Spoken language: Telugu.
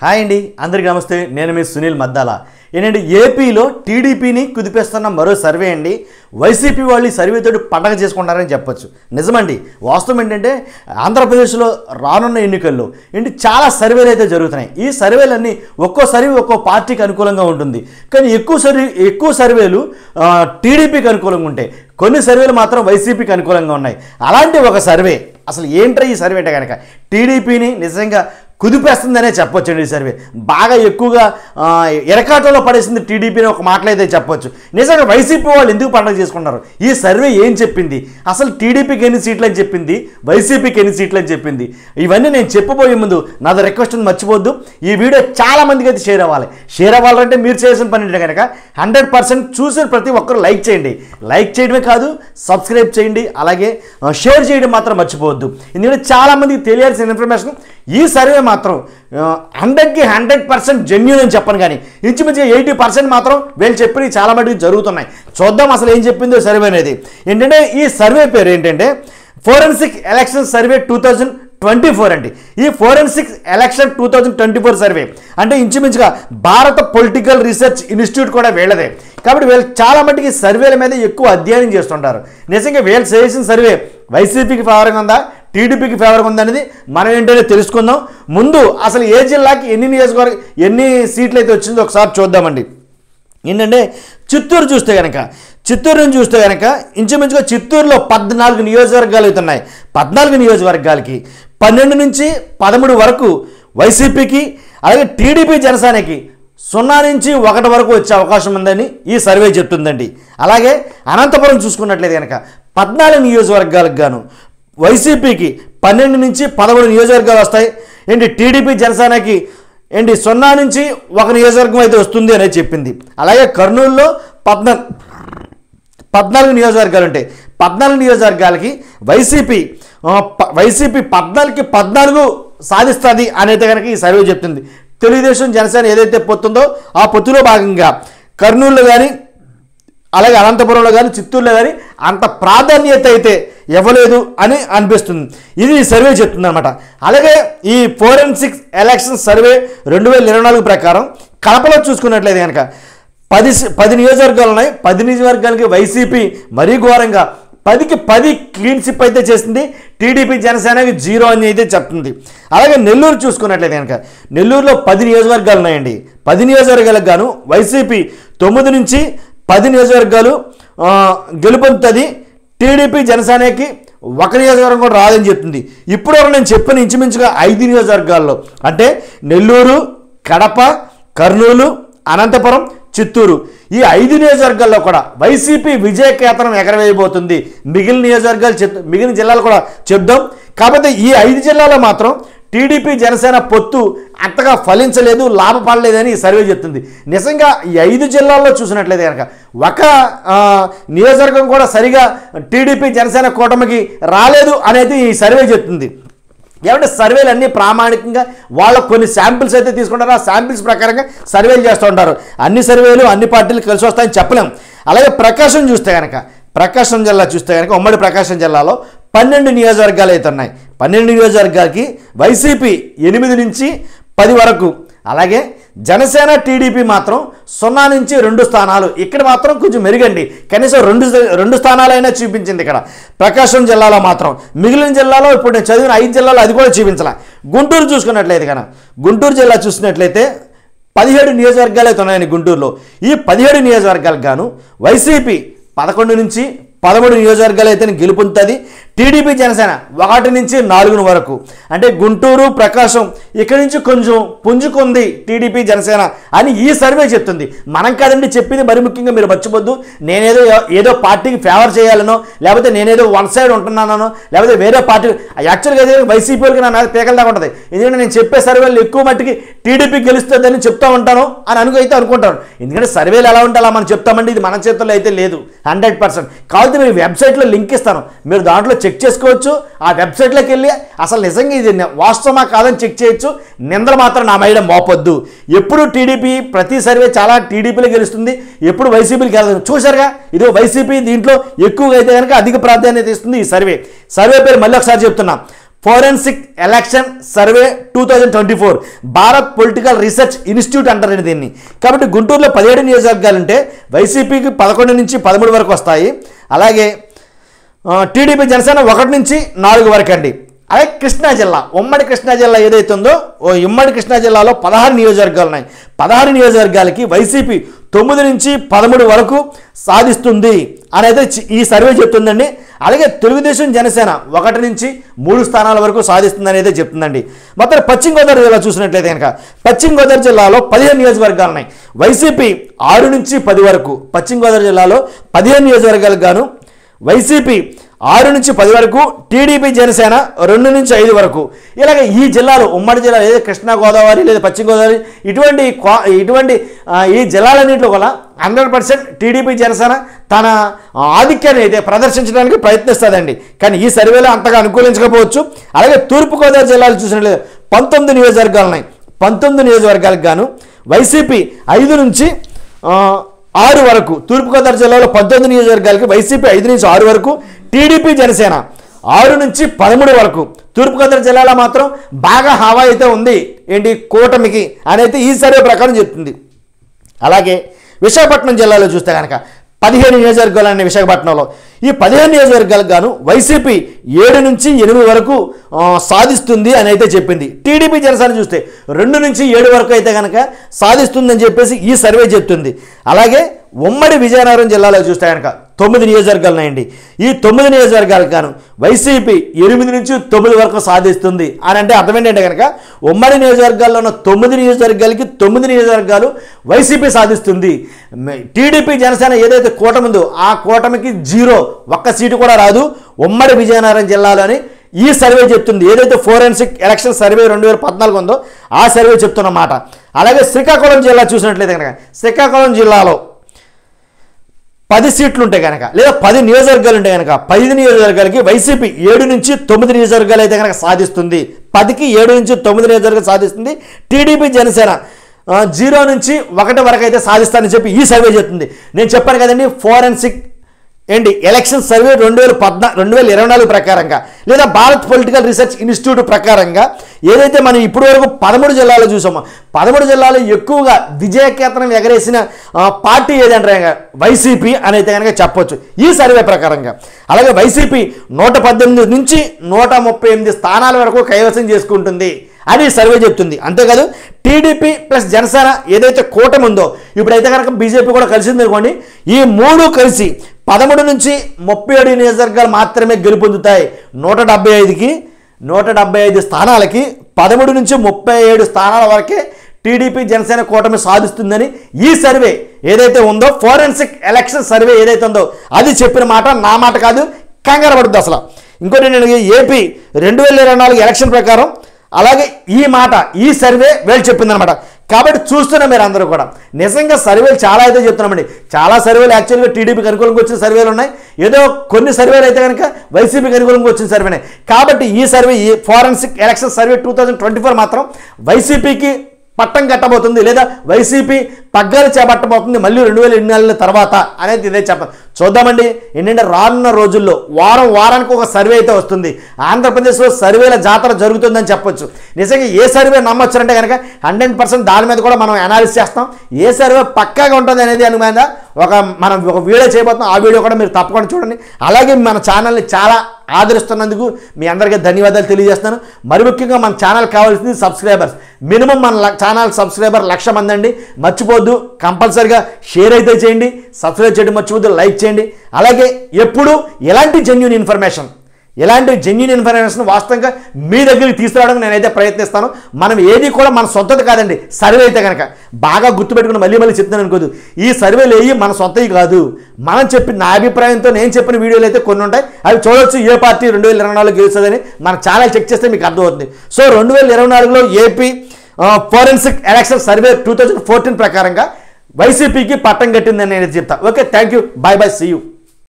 హాయ్ అండి, అందరికీ నమస్తే. నేను మీ సునీల్ మద్దాల. ఏంటంటే ఏపీలో టీడీపీని కుదిపేస్తున్న మరో సర్వే అండి. వైసీపీ వాళ్ళు ఈ సర్వేతో పండగ చేసుకుంటారని చెప్పొచ్చు. నిజమండి. వాస్తవం ఏంటంటే ఆంధ్రప్రదేశ్లో రానున్న ఎన్నికల్లో చాలా సర్వేలు అయితే జరుగుతున్నాయి. ఈ సర్వేలన్నీ ఒక్కో సర్వే ఒక్కో పార్టీకి అనుకూలంగా ఉంటుంది. కానీ ఎక్కువ సర్వేలు టీడీపీకి అనుకూలంగా ఉంటాయి. కొన్ని సర్వేలు మాత్రం వైసీపీకి అనుకూలంగా ఉన్నాయి. అలాంటి ఒక సర్వే, అసలు ఏంట్రా ఈ సర్వే అంటే కనుక టీడీపీని నిజంగా కుదిపేస్తుందనే చెప్పొచ్చండి. ఈ సర్వే బాగా ఎక్కువగా ఎరకాటంలో పడేసింది టీడీపీని ఒక మాటలు అయితే చెప్పొచ్చు. నిజంగా వైసీపీ వాళ్ళు ఎందుకు పండగ చేసుకున్నారు? ఈ సర్వే ఏం చెప్పింది? అసలు టీడీపీకి ఎన్ని సీట్లు అని చెప్పింది, వైసీపీకి ఎన్ని సీట్లు అని చెప్పింది? ఇవన్నీ నేను చెప్పబోయే ముందు నాది రిక్వెస్ట్ ఉంది, మర్చిపోద్దు. ఈ వీడియో చాలా మందికి అయితే షేర్ అవ్వాలి. షేర్ అవ్వాలంటే మీరు చేసిన పని ఏంటంటే కనుక 100% చూసిన ప్రతి ఒక్కరు లైక్ చేయండి. లైక్ చేయడమే కాదు, సబ్స్క్రైబ్ చేయండి, అలాగే షేర్ చేయడం మాత్రం మర్చిపోవద్దు. ఎందుకంటే చాలామందికి తెలియాల్సిన ఇన్ఫర్మేషన్ ఈ సర్వే మాత్రం 100కి 100% జెన్యూన్ అని చెప్పను, కానీ ఇంచుమించుగా 80% మాత్రం వీళ్ళు చెప్పినవి చాలా మటుకు జరుగుతున్నాయి. చూద్దాం అసలు ఏం చెప్పిందో సర్వే అనేది. ఏంటంటే ఈ సర్వే పేరు ఏంటంటే ఫోరెన్సిక్ ఎలక్షన్ సర్వే 2024 అండి. ఈ ఫోరెన్సిక్ ఎలక్షన్ 2024 సర్వే అంటే ఇంచుమించుగా భారత పొలిటికల్ రీసెర్చ్ ఇన్స్టిట్యూట్ కూడా వీళ్ళదే. కాబట్టి వీళ్ళు చాలా మటుకు ఈ సర్వేల మీద ఎక్కువ అధ్యయనం చేస్తుంటారు. నిజంగా వీళ్ళు చేసిన సర్వే వైసీపీకి ఫేవర్గా ఉందా, టీడీపీకి ఫేవర్గా ఉందా అనేది మనం ఏంటనే తెలుసుకుందాం. ముందు అసలు ఏ జిల్లాకి ఎన్ని సీట్లు అయితే వచ్చిందో ఒకసారి చూద్దామండి. ఏంటంటే చిత్తూరు నుంచి చూస్తే కనుక ఇంచుమించుగా చిత్తూరులో 14 నియోజకవర్గాలు అవుతున్నాయి. 14 నియోజకవర్గాలకి 12 నుంచి 13 వరకు వైసీపీకి, అలాగే టీడీపీ జనసేనకి 0 నుంచి 1 వరకు వచ్చే అవకాశం ఉందని ఈ సర్వే చెప్తుందండి. అలాగే అనంతపురం చూసుకున్నట్లయితే కనుక 14 నియోజకవర్గాలకు గాను వైసీపీకి 12 నుంచి 13 నియోజకవర్గాలు వస్తాయి. టీడీపీ జనసేనకి 0 నుంచి 1 నియోజకవర్గం అయితే వస్తుంది అనేది చెప్పింది. అలాగే కర్నూలులో 14 నియోజకవర్గాలు ఉంటాయి. 14 నియోజకవర్గాలకి వైసీపీ 14కి 14 సాధిస్తుంది అనేది కనుక ఈ సర్వే చెప్తుంది. తెలుగుదేశం జనసేన ఏదైతే పొత్తుందో ఆ పొత్తులో భాగంగా కర్నూలులో కానీ, అలాగే అనంతపురంలో కానీ, చిత్తూరులో కానీ అంత ప్రాధాన్యత అయితే ఇవ్వలేదు అని అనిపిస్తుంది. ఇది ఈ సర్వే చెప్తుంది అనమాట. అలాగే ఈ ఫోరెన్సిక్ ఎలక్షన్ సర్వే 2024 ప్రకారం కడపలో చూసుకున్నట్లయితే కనుక 10 నియోజకవర్గాలు ఉన్నాయి. 10 నియోజకవర్గాలకి వైసీపీ మరీ ఘోరంగా 10కి 10 క్లీన్ స్విప్ అయితే చేసింది. టీడీపీ జనసేనకి 0 అని అయితే చెప్తుంది. అలాగే నెల్లూరు చూసుకున్నట్లయితే కనుక నెల్లూరులో 10 నియోజకవర్గాలు ఉన్నాయండి. 10 నియోజకవర్గాలకు గాను వైసీపీ 9 నుంచి 10 నియోజకవర్గాలు గెలుపొందుతుంది. టీడీపీ జనసేనకి 1 నియోజకవర్గం కూడా రాదని చెప్తుంది. ఇప్పుడు నేను చెప్పిన ఇంచుమించుగా 5 నియోజకవర్గాల్లో అంటే నెల్లూరు, కడప, కర్నూలు, అనంతపురం, చిత్తూరు ఈ 5 నియోజకవర్గాల్లో కూడా వైసీపీ విజయకేతనం ఎగరవేయబోతుంది. మిగిలిన జిల్లాలు కూడా చెప్దాం. కాకపోతే ఈ 5 జిల్లాలో మాత్రం టీడీపీ జనసేన పొత్తు అంతగా ఫలించలేదు, లాభపడలేదని ఈ సర్వే చెప్తుంది. నిజంగా ఈ 5 జిల్లాల్లో చూసినట్లయితే కనుక ఒక నియోజకవర్గం కూడా సరిగా టీడీపీ జనసేన కూటమికి రాలేదు అనేది ఈ సర్వే చెప్తుంది. ఏమంటే సర్వేలు అన్నీ ప్రామాణికంగా వాళ్ళ కొన్ని శాంపిల్స్ అయితే తీసుకుంటారు. ఆ శాంపిల్స్ ప్రకారంగా సర్వేలు చేస్తూ ఉంటారు. అన్ని సర్వేలు అన్ని పార్టీలు కలిసి వస్తాయని చెప్పలేం. అలాగే ప్రకాశం జిల్లా చూస్తే కనుక ఉమ్మడి ప్రకాశం జిల్లాలో 12 నియోజకవర్గాలు అయితే ఉన్నాయి. 12 నియోజకవర్గాలకి వైసీపీ 8 నుంచి 10 వరకు, అలాగే జనసేన టీడీపీ మాత్రం 0 నుంచి 2 స్థానాలు. ఇక్కడ మాత్రం కొంచెం మెరుగండి, కనీసం 2 స్థానాలైనా చూపించింది ఇక్కడ ప్రకాశం జిల్లాలో మాత్రం. మిగిలిన జిల్లాలో ఇప్పుడు నేను చదివిన 5 జిల్లాలో అది కూడా చూపించాల. గుంటూరు జిల్లా చూసినట్లయితే 17 నియోజకవర్గాలు అయితే ఉన్నాయని గుంటూరులో. ఈ 17 నియోజకవర్గాలకు గాను వైసీపీ 11 నుంచి 13 నియోజకవర్గాలు అయితే గెలుపొందుతుంది. టీడీపీ జనసేన 1 నుంచి 4 వరకు అంటే గుంటూరు, ప్రకాశం ఇక్కడి నుంచి కొంచెం పుంజుకుంది టీడీపీ జనసేన అని ఈ సర్వే చెప్తుంది. మనం కాదండి చెప్పింది. మరి ముఖ్యంగా మీరు మర్చిపోద్దు, ఏదో పార్టీకి ఫేవర్ చేయాలనో, లేకపోతే నేనేదో వన్ సైడ్ ఉంటున్నానో, లేకపోతే వేరే పార్టీ యాక్చువల్గా అయితే వైసీపీ వాళ్ళకి నా మీద పేకల దాకా ఉంటుంది. ఎందుకంటే నేను చెప్పే సర్వేలు ఎక్కువ మట్టికి టీడీపీ గెలుస్తుందని చెప్తా ఉంటాను అని అనుకుంటాను. ఎందుకంటే సర్వేలు ఎలా ఉంటే అలా మనం చెప్తామండి. ఇది మన చేతుల్లో అయితే లేదు 100%. కాబట్టి మీరు వెబ్సైట్లో లింక్ ఇస్తాను, మీరు దాంట్లో చెక్ చేసుకోవచ్చు. ఆ వెబ్సైట్లోకి వెళ్ళి అసలు నిజంగా ఇది వాస్తవమా కాదని చెక్ చేయొచ్చు. నిందలు మాత్రం నా మీద మోపొద్దు. ఎప్పుడు టీడీపీ ప్రతి సర్వే చాలా టీడీపీలో గెలుస్తుంది, ఎప్పుడు వైసీపీకి గెలదు. చూసారుగా, ఇది వైసీపీ దీంట్లో ఎక్కువగా అయితే కనుక అధిక ప్రాధాన్యత ఇస్తుంది ఈ సర్వే పేరు మళ్ళీ ఒకసారి చెప్తున్నా. Forensic election survey 2024 Bharat political research institute అంటారండి దీన్ని. కాబట్టి గుంటూరులో 17 నియోజకవర్గాలు ఉంటే వైసీపీకి 11 నుంచి 13 వరకు వస్తాయి. అలాగే టీడీపీ జనసేన 1 నుంచి 4 వరకు అండి. అలాగే కృష్ణా జిల్లా, ఉమ్మడి కృష్ణా జిల్లా ఏదైతే ఉందో ఉమ్మడి కృష్ణా జిల్లాలో 16 నియోజకవర్గాలు ఉన్నాయి. 16 నియోజకవర్గాలకి వైసీపీ 9 నుంచి 13 వరకు సాధిస్తుంది అనేది ఈ సర్వే చెప్తుందండి. అలాగే తెలుగుదేశం జనసేన 1 నుంచి 3 స్థానాల వరకు సాధిస్తుంది అనేది చెప్తుందండి. మొత్తం పశ్చిమ గోదావరి జిల్లా చూసినట్లయితే కనుక పశ్చిమ గోదావరి జిల్లాలో 15 నియోజకవర్గాలు ఉన్నాయి. వైసీపీ 6 నుంచి 10 వరకు, పశ్చిమ గోదావరి జిల్లాలో 15 నియోజకవర్గాలకు గాను వైసీపీ 6 నుంచి 10 వరకు, టీడీపీ జనసేన 2 నుంచి 5 వరకు. ఇలాగ ఈ జిల్లాలో ఉమ్మడి జిల్లా లేదా కృష్ణా గోదావరి లేదా పశ్చిమ గోదావరి ఇటువంటి ఈ జిల్లాలన్నింటిలో కూడా 100% టీడీపీ జనసేన తన ఆధిక్యాన్ని అయితే ప్రదర్శించడానికి ప్రయత్నిస్తుందండి. కానీ ఈ సర్వేలో అంతగా అనుకూలించకపోవచ్చు. అలాగే తూర్పుగోదావరి జిల్లాలు చూసినట్లయితే 19 నియోజకవర్గాలు ఉన్నాయి. 19 నియోజకవర్గాలకు గాను వైసీపీ 5 నుంచి 6 వరకు, తూర్పుగోదావరి జిల్లాలో 19 నియోజకవర్గాలకి వైసీపీ 5 నుంచి 6 వరకు, టీడీపీ జనసేన 6 నుంచి 13 వరకు. తూర్పుగోదావరి జిల్లాలో మాత్రం బాగా హవా అయితే ఉంది ఏంటి కూటమికి అనేది ఈ సర్వే ప్రకారం చెప్తుంది. అలాగే విశాఖపట్నం జిల్లాలో చూస్తే కనుక 15 నియోజకవర్గాలు అనే విశాఖపట్నంలో ఈ 15 నియోజకవర్గాలకు గాను వైసీపీ 7 నుంచి 8 వరకు సాధిస్తుంది అని అయితే చెప్పింది. టీడీపీ జనసేన చూస్తే 2 నుంచి 7 వరకు అయితే కనుక సాధిస్తుందని చెప్పేసి ఈ సర్వే చెప్తుంది. అలాగే ఉమ్మడి విజయనగరం జిల్లాలో చూస్తే కనుక 9 నియోజకవర్గాలు ఉన్నాయండి. ఈ 9 నియోజకవర్గాలకు గాను వైసీపీ 8 నుంచి 9 వరకు సాధిస్తుంది అని అంటే అర్థం ఏంటంటే కనుక ఉమ్మడి నియోజకవర్గాల్లో ఉన్న 9 నియోజకవర్గాలకి 9 నియోజకవర్గాలు వైసీపీ సాధిస్తుంది. టీడీపీ జనసేన ఏదైతే కూటమి ఉందో ఆ కూటమికి 0, 1 సీటు కూడా రాదు ఉమ్మడి విజయనగరం జిల్లాలోని ఈ సర్వే చెప్తుంది. ఏదైతే ఫోరెన్సిక్ ఎలక్షన్ సర్వే 2014 ఉందో ఆ సర్వే చెప్తున్నమాట. అలాగే శ్రీకాకుళం జిల్లా చూసినట్లయితే కనుక శ్రీకాకుళం జిల్లాలో 10 సీట్లు ఉంటే కనుక లేదా 10 నియోజకవర్గాలు ఉంటే కనుక 10 నియోజకవర్గాలకి వైసీపీ 7 నుంచి 9 నియోజకవర్గాలు అయితే కనుక సాధిస్తుంది. 10కి 7 నుంచి 9 నియోజకవర్గాలు సాధిస్తుంది. టీడీపీ జనసేన 0 నుంచి 1 వరకు అయితే సాధిస్తానని చెప్పి ఈ సర్వే చెప్తుంది. నేను చెప్పాను కదండి ఫోరెన్సిక్ ఎలక్షన్ సర్వే 2024 ప్రకారంగా లేదా భారత్ పొలిటికల్ రీసెర్చ్ ఇన్స్టిట్యూట్ ప్రకారంగా ఏదైతే మనం ఇప్పటి వరకు 13 జిల్లాలో చూసామో 13 జిల్లాలో ఎక్కువగా విజయకేతనం ఎగరేసిన పార్టీ ఏదంటే వైసీపీ అని అయితే కనుక చెప్పొచ్చు ఈ సర్వే ప్రకారంగా. అలాగే వైసీపీ 118 నుంచి 138 స్థానాల వరకు కైవసం చేసుకుంటుంది అని సర్వే చెప్తుంది. అంతేకాదు టీడీపీ ప్లస్ జనసేన ఏదైతే కూటమి ఉందో ఇప్పుడైతే కనుక బీజేపీ కూడా కలిసింది అనుకోండి, ఈ 3 కలిసి 13 నుంచి 37 నియోజకవర్గాలు మాత్రమే గెలుపొందుతాయి. 175 స్థానాలకి 13 నుంచి 37 స్థానాల వరకే టీడీపీ జనసేన కూటమి సాధిస్తుందని ఈ సర్వే ఏదైతే ఉందో ఫోరెన్సిక్ ఎలక్షన్ సర్వే ఏదైతే ఉందో అది చెప్పిన మాట నా మాట కాదు, కంగారు పడుతుంది అసలు. ఇంకోటి నేను ఏపీ 2024 ఎలక్షన్ ప్రకారం అలాగే ఈ సర్వే వీళ్ళు చెప్పిందనమాట. కాబట్టి చూస్తున్నా మీరు అందరూ కూడా నిజంగా సర్వేలు చాలా అయితే చెప్తున్నామండి. చాలా సర్వేలు యాక్చువల్గా టీడీపీకి అనుకూలంగా వచ్చిన సర్వేలు ఉన్నాయి, ఏదో కొన్ని సర్వేలు అయితే కనుక వైసీపీకి అనుకూలంగా వచ్చిన సర్వేనే. కాబట్టి ఈ సర్వే ఈ ఫోరెన్సిక్ ఎలక్షన్ సర్వే 2024 మాత్రం వైసీపీకి పట్టం కట్టబోతుంది లేదా వైసీపీ పగ్గాలు చేపట్టబోతుంది మళ్ళీ 2024 తర్వాత అనేది ఇదే చెప్పాలి. చూద్దామండి. ఏంటంటే రానున్న రోజుల్లో వారానికి ఒక సర్వే అయితే వస్తుంది. ఆంధ్రప్రదేశ్లో సర్వేల జాతర జరుగుతుందని చెప్పొచ్చు. నిజంగా ఏ సర్వే నమ్మొచ్చారంటే కనుక 100% దాని మీద కూడా మనం అనాలిసిస్ చేస్తాం. ఏ సర్వే పక్కాగా ఉంటుంది అనేది అని మీద మనం ఒక వీడియో చేయబోతున్నాం. ఆ వీడియో కూడా మీరు తప్పకుండా చూడండి. అలాగే మన ఛానల్ని చాలా ఆదరిస్తున్నందుకు మీ అందరికీ ధన్యవాదాలు తెలియజేస్తాను. మరి ముఖ్యంగా మన ఛానల్ కావాల్సింది సబ్స్క్రైబర్స్. మినిమం మన ఛానల్ సబ్స్క్రైబర్ 1,00,000 మంది అండి. మర్చిపోద్దు, కంపల్సరిగా షేర్ అయితే చేయండి, సబ్స్క్రైబ్ చేయడం మర్చిపోద్దు, లైక్ చేయండి. అలాగే ఎప్పుడు ఎలాంటి జెన్యూన్ ఇన్ఫర్మేషన్ వాస్తవంగా మీ దగ్గరికి తీసుకురావడానికి నేనైతే ప్రయత్నిస్తాను. మనం ఏది కూడా మన సొంతది కాదండి. సర్వే అయితే కనుక బాగా గుర్తుపెట్టుకుని మళ్ళీ చెప్తున్నాను అనుకోదు, ఈ సర్వేలు ఏవి మన సొంతవి కాదు. మనం చెప్పిన నా అభిప్రాయంతో నేను చెప్పిన వీడియోలు అయితే కొన్ని ఉంటాయి, అవి చూడవచ్చు. ఏ పార్టీ 2024 గెలుస్తుందని మన ఛానల్ చెక్ చేస్తే మీకు అర్థమవుతుంది. సో 2024లో ఏపీ ఫోరెన్సిక్ ఎలక్షన్ సర్వే 2014 ప్రకారంగా వైసీపీకి పట్టం కట్టిందని నేను చెప్తా. Okay, thank you, bye, see you.